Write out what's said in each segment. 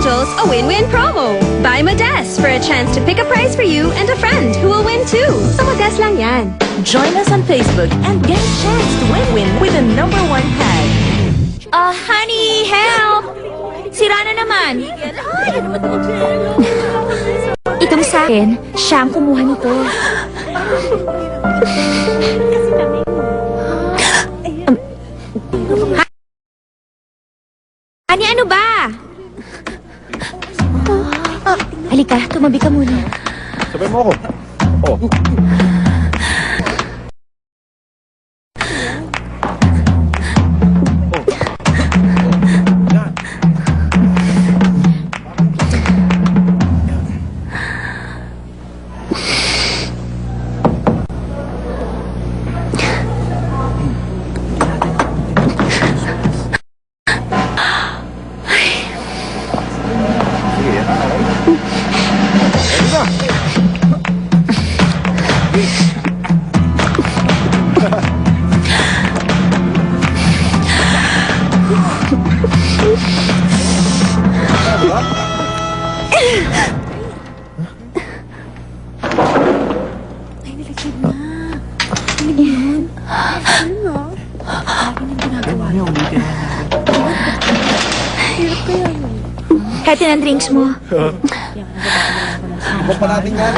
Angels a win-win promo. Buy Modest for a chance to pick a prize for you and a friend who will win too. Sa Modest lang yan. Join us on Facebook and get a chance to win with the #1 tag. Honey, help! Sira na naman. Itong sa akin, siya ang kumuha nito. Honey, ano ba? Halika, tumabi ka muna. Sabay mo ako. Oh. Kahit ang drinks mo. Bok pa natin yan.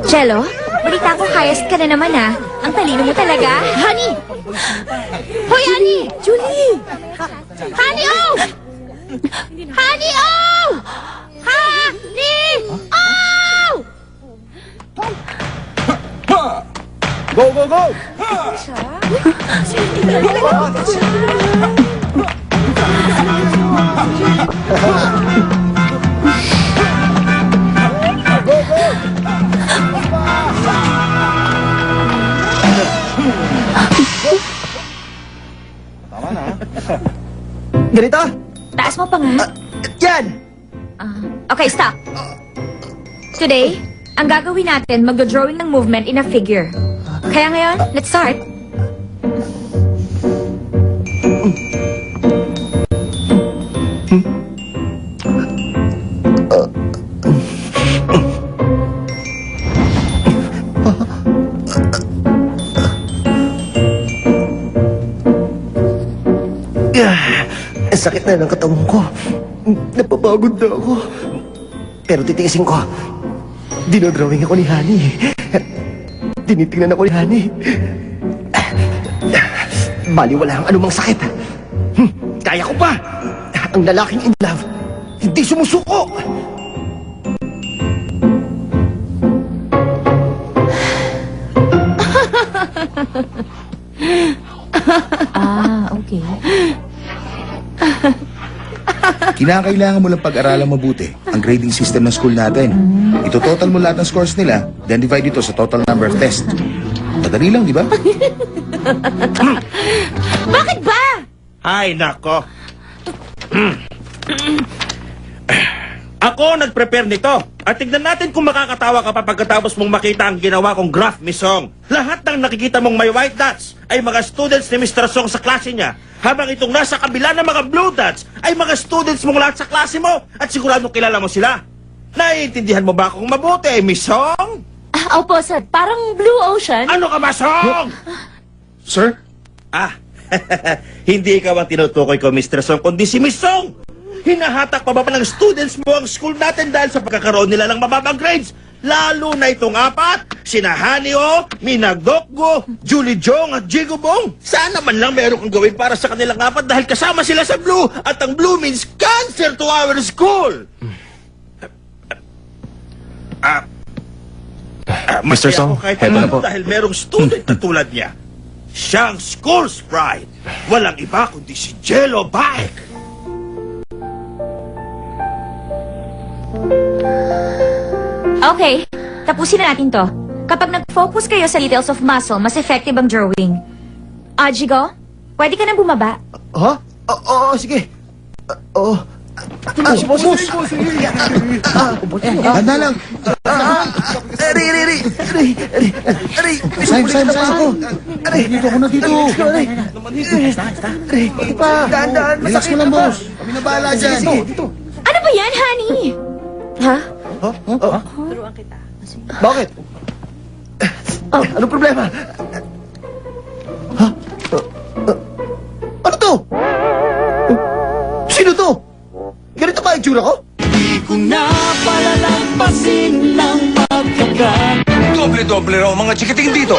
Jello, balita ko kayas ka na naman ah. Ang talino mo talaga. Honey! Hoy, Honey! Julie! Honey, oh! Honey, oh! Honey, oh! Go, go, go! Tama na. Ganito? Taas mo pa nga. Yan! Okay, stop. Today, ang gagawin natin, magdo-drawing ng movement in a figure. Kaya ngayon, let's start. Ang sakit na ng katawan ko. Napapagod na ako. Pero titiisin ko. Dinodrawing ako ni Honey. Tinitingnan ako ni Honey. Bali wala ang anumang sakit. Kaya ko pa! Ang lalaking in love, hindi sumusuko! Okay. Kinakailangan mo lang pag-aralan mabuti ang grading system ng school natin. Ito-total mo lahat ng scores nila, then divide ito sa total number of tests. Madali lang, di ba? Bakit ba? Ay, nako. Ako nag-prepare nito. At tignan natin kung makakatawa ka pa pagkatapos mong makita ang ginawa kong graph, Miss Song. Lahat ng nakikita mong may white dots ay mga students ni Mr. Song sa klase niya. Habang itong nasa kabila ng mga blue dots ay mga students mong lahat sa klase mo. At siguradong kilala mo sila. Naiintindihan mo ba akong mabuti, Miss Song? Opo, sir. Parang Blue Ocean. Ano ka ba, Song? Sir? Hindi ikaw ang tinutukoy ko, Mr. Song, kundi si Miss Song. Hinahatak pa ba ng students mo ang school natin dahil sa pagkakaroon nila ng mababang grades? Lalo na itong apat, sina Hanio, Minagdokgo, Julie Jong at Jigo Bong. Sana man lang meron kang gawin para sa kanilang apat dahil kasama sila sa blue. At ang blue means cancer to our school. Mr. Song, Kahit heto na ano po. dahil merong student na tulad niya. Siyang school's pride. Walang iba kundi si Jello Bike. Okay, tapusin na natin to. Kapag nag-focus kayo sa details of muscle, mas effective ang drawing. Jigo, pwede ka nang bumaba. Ha? Oo, sige. Oo. Boss! Handa lang. Aray! Sign ako. Dito ako na dito. Aray! Pa! Daan! Relax mo lang, boss. Kami na bahala dyan. Ano ba yan, honey? Ha? Bakit? Anong problema? Ha? Ano to? Sino to? Ganito ba ang tsura ko? Doble-doble raw mga chikiting dito.